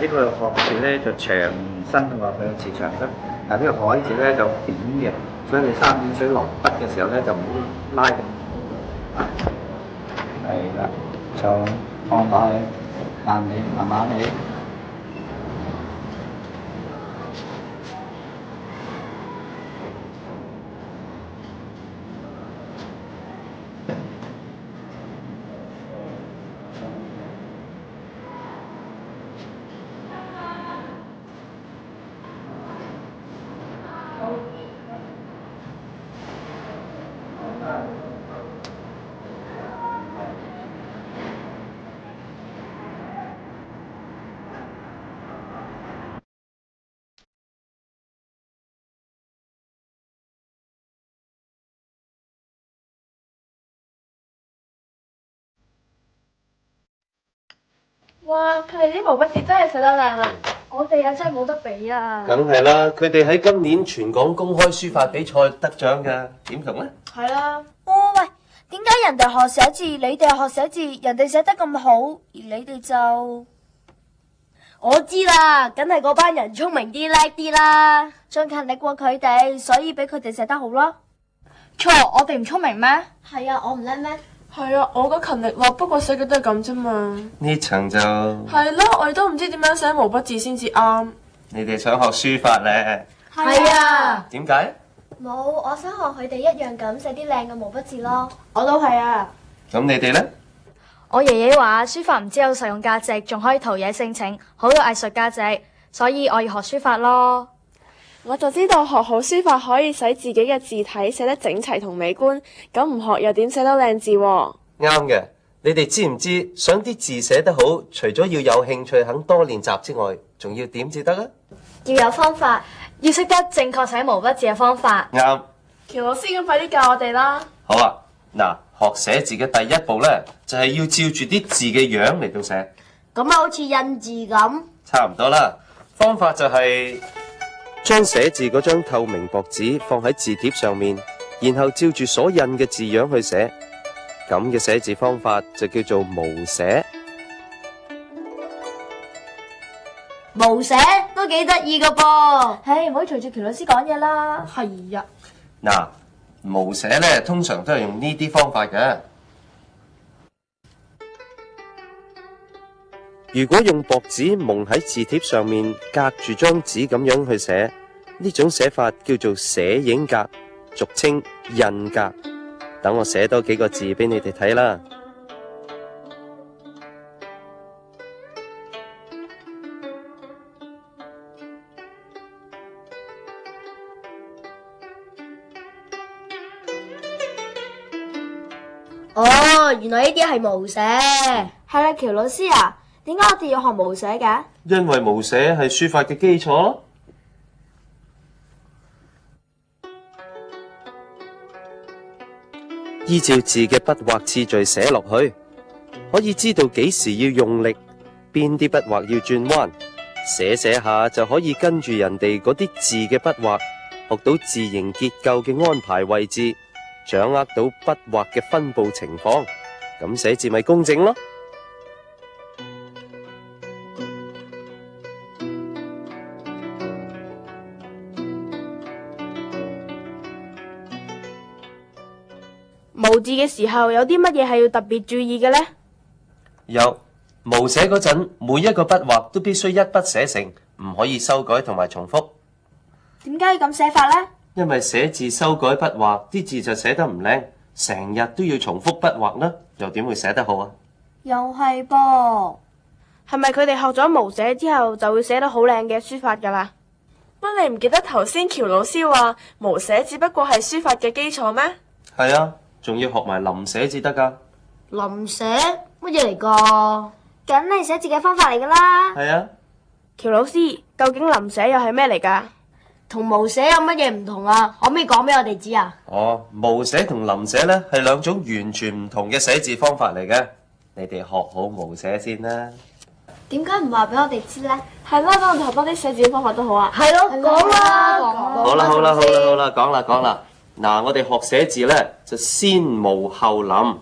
呢個學字咧就長身嘅話，佢有字長身。呢個海字咧就扁嘅，所以你三點水落筆嘅時候咧就唔好拉咁。係啦，就放落去，慢你慢慢嚟。哇！佢哋啲毛筆字真係寫得靚啊！我哋啊真係冇得比啊！梗係啦，佢哋喺今年全港公開書法比賽得獎㗎，點同呢？係啦。哦喂，點解人哋學寫字，你哋學寫字，人哋寫得咁好，而你哋就……我知啦，梗係嗰班人聰明啲叻啲啦，仲勤力過佢哋，所以俾佢哋寫得好咯。錯，我哋唔聰明咩？係啊，我唔叻咩？係啊，我覺勤力咯，不過寫嘅都係咁啫嘛。呢層就係咯，我哋都唔知點樣寫毛筆字先至啱。你哋想學書法咧？係啊，點解？冇，我想學佢哋一樣咁寫啲靚嘅毛筆字咯。我都係啊。咁你哋呢？我爺爺話書法唔止有實用價值，仲可以陶冶性情，好有藝術價值，所以我要學書法咯。我就知道學好書法可以使自己嘅字體寫得整齊同美觀，咁唔學又點寫到靚字喎？啱嘅，你哋知唔知想啲字寫得好，除咗要有興趣肯多練習之外，仲要點至得啊？要有方法，要識得正確寫毛筆字嘅方法。啱。喬老師咁快啲教我哋啦！好啊，嗱，學寫字嘅第一步呢，就係要照住啲字嘅樣嚟到寫。咁啊，好似印字咁。差唔多啦，方法就係將寫字嗰張透明薄紙放喺字帖上面，然後照住所印嘅字樣去寫，咁嘅寫字方法就叫做毛寫。毛寫都幾得意噶噃。唉，唔好隨住喬老師講嘢啦。係啊。嗱，毛寫呢，通常都係用呢啲方法嘅。如果用薄紙蒙喺字帖上面，隔住張紙咁樣去寫，呢種寫法叫做寫影格，俗稱印格。等我寫多幾個字俾你哋睇啦。哦，原來呢啲係毛寫。係啦，喬老師啊，點解我哋要學毛寫嘅？因為毛寫係書法嘅基礎。依照字嘅筆畫次序寫落去，可以知道幾時要用力，邊啲筆畫要轉彎，寫寫下就可以跟住人哋嗰啲字嘅筆畫，學到字形結構嘅安排位置，掌握到筆畫嘅分布情況，咁寫字咪工整咯。毛字嘅時候有啲乜嘢係要特別注意嘅呢？有，毛寫嗰陣，每一個筆畫都必須一筆寫成，唔可以修改同埋重複。點解要咁寫法呢？因為寫字修改筆畫，啲字就寫得唔靚，成日都要重複筆畫啦，又點會寫得好啊？又係噃。係咪佢哋學咗毛寫之後就會寫得好靚嘅書法噶啦？乜你唔記得頭先喬老師話毛寫只不過係書法嘅基礎咩？係啊，仲要學埋臨寫至得噶。臨寫乜嘢嚟噶？梗係寫字嘅方法嚟噶啦。係啊，喬老師，究竟臨寫又係咩嚟噶？同毛寫有乜嘢唔同啊？可唔可以講俾我哋知啊？哦，毛寫同臨寫呢係兩種完全唔同嘅寫字方法嚟嘅。你哋學好毛寫先啦。點解唔話俾我哋知呢？係啦，等我哋學多啲寫字嘅方法都好啊。係咯，講啦，好啦，講啦。嗱，我哋學寫字呢，就先毛後臨，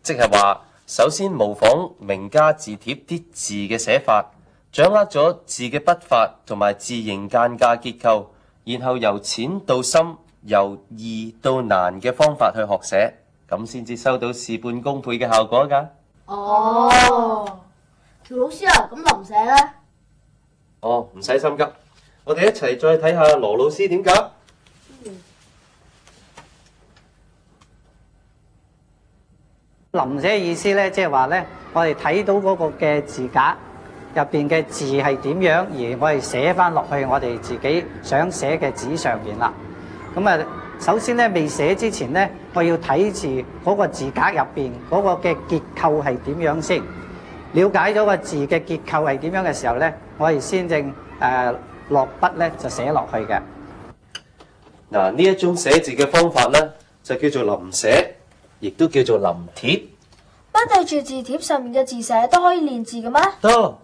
即係話首先模仿名家字帖啲字嘅寫法，掌握咗字嘅筆法同埋字形間架結構，然後由淺到深，由易到難嘅方法去學寫，咁先至收到事半功倍嘅效果㗎。哦，喬老師啊，咁臨寫呢？哦，唔使心急，我哋一齊再睇下羅老師點搞。臨寫意思咧，即係話咧，我哋睇到嗰個嘅字格入邊嘅字係點樣，而我哋寫翻落去我哋自己想寫嘅紙上邊啦。咁啊，首先咧未寫之前咧，我要睇住嗰個字格入邊嗰個嘅結構係點樣先。了解咗個字嘅結構係點樣嘅時候咧，我哋先正落筆咧就寫落去嘅。嗱，呢一種寫字嘅方法咧，就叫做臨寫，亦都叫做臨帖。筆對住字帖上面嘅字寫都可以練字嘅咩？得。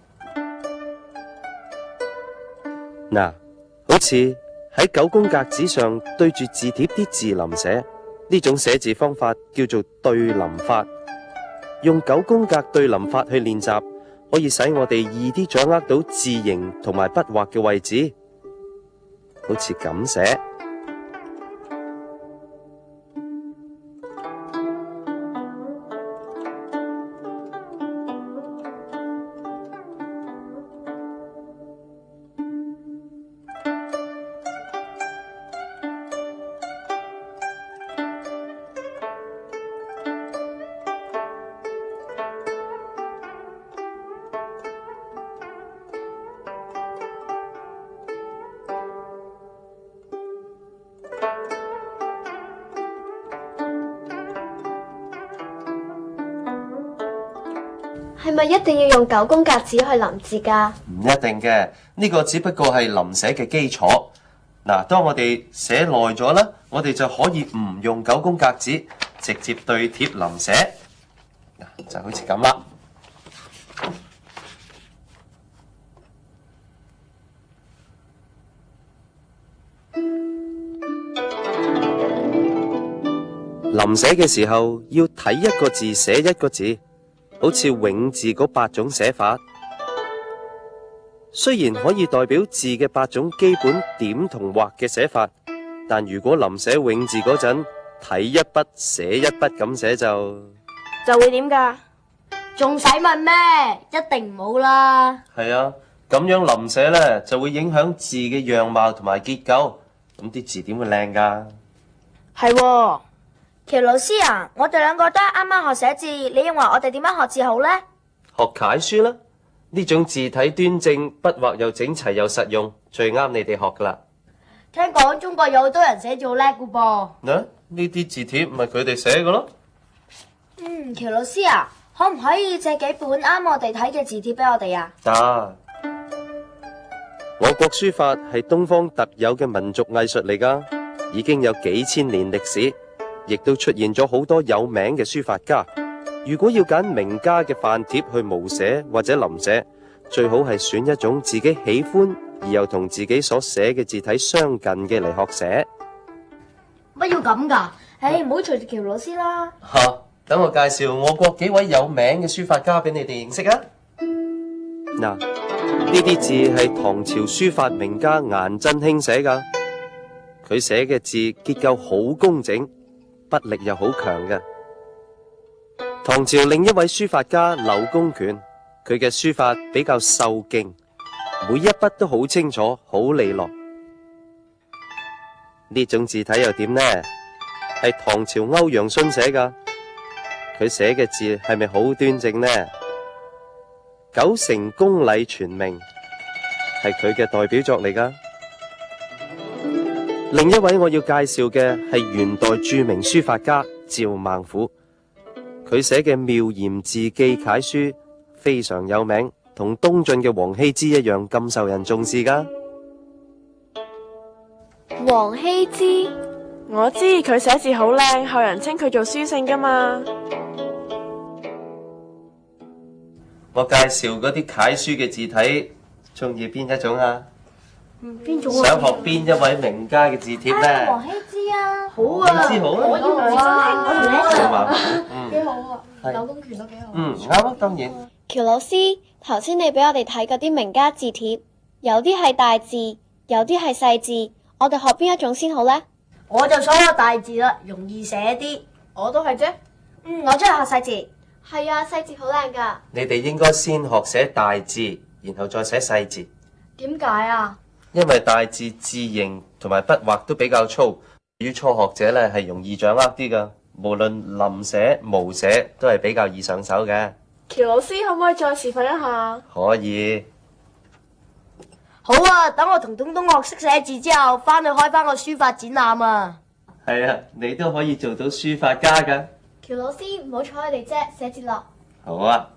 嗱，好似喺9宮格紙上對住字帖啲字臨寫，呢種寫字方法叫做對臨法。用9宮格對臨法去練習，可以使我哋易啲掌握到字形同埋筆畫嘅位置，好似咁寫。係咪一定要用9宮格紙去臨字㗎？唔一定嘅，呢個只不過係臨寫嘅基礎。嗱，當我哋寫耐咗啦，我哋就可以唔用9宮格紙，直接對貼臨寫。嗱，就好似咁啦。臨寫嘅時候要睇一個字寫一個字。好似永字嗰8種寫法，雖然可以代表字嘅8種基本點同畫嘅寫法，但如果臨寫永字嗰陣睇一筆寫一筆咁寫就會點㗎？仲使問咩？一定唔好啦。係啊，咁樣臨寫呢就會影響字嘅樣貌同埋結構，咁啲字點會靚㗎？係喎。喬老師啊，我哋兩個都係啱啱學寫字，你認為我哋點樣學字好呢？學楷書啦，呢種字體端正，筆畫又整齊又實用，最啱你哋學㗎啦。聽講中國有好多人寫字好叻㗎噃。呢啲字帖咪佢哋寫嘅咯。喬老師啊，可唔可以借幾本啱我哋睇嘅字帖俾我哋啊？得。我國書法係東方特有嘅民族藝術嚟㗎，已經有幾千年歷史。亦都出現咗好多有名嘅書法家。如果要揀名家嘅範帖去摹寫或者臨寫，最好係選一種自己喜歡而又同自己所寫嘅字體相近嘅嚟學寫。乜要咁㗎？唔好隨住喬老師啦。等我介紹我國幾位有名嘅書法家俾你哋認識啊。嗱，呢啲字係唐朝書法名家顏真卿寫㗎，佢寫嘅字結構好工整，筆力又好強嘅。唐朝另一位書法家柳公權，佢嘅書法比較瘦勁，每一筆都好清楚、好利落。呢種字體又點呢？係唐朝歐陽詢寫㗎，佢寫嘅字係咪好端正呢？九成宮禮全明係佢嘅代表作嚟㗎。另一位我要介紹嘅係元代著名書法家趙孟頫，佢寫嘅妙言字記楷書非常有名，同東晉嘅王羲之一樣咁受人重視㗎。王羲之，我知佢寫字好靚，後人稱佢做書聖㗎嘛。我介紹嗰啲楷書嘅字體，中意邊一種啊？邊種想學邊一位名家嘅字帖呢？王羲之啊，好啊，知好啊，我要啊，好嘛？幾好啊，柳公權都幾好。啱啊，當然。喬老師，頭先你俾我哋睇嗰啲名家字帖，有啲係大字，有啲係細字，我哋學邊一種先好呢？我就想學大字啦，容易寫啲。我都係啫。我中意學細字。係啊，細字好靚㗎。你哋應該先學寫大字，然後再寫細字。點解啊？因為大字字形同埋筆畫都比較粗，對於初學者咧係容易掌握啲㗎。無論臨寫、毛寫都係比較易上手嘅。喬老師可唔可以再示範一下？可以。好啊，等我同東東學識寫字之後，翻去開翻個書法展覽啊！係啊，你都可以做到書法家㗎。喬老師唔好睬佢哋啫，寫字落。好啊。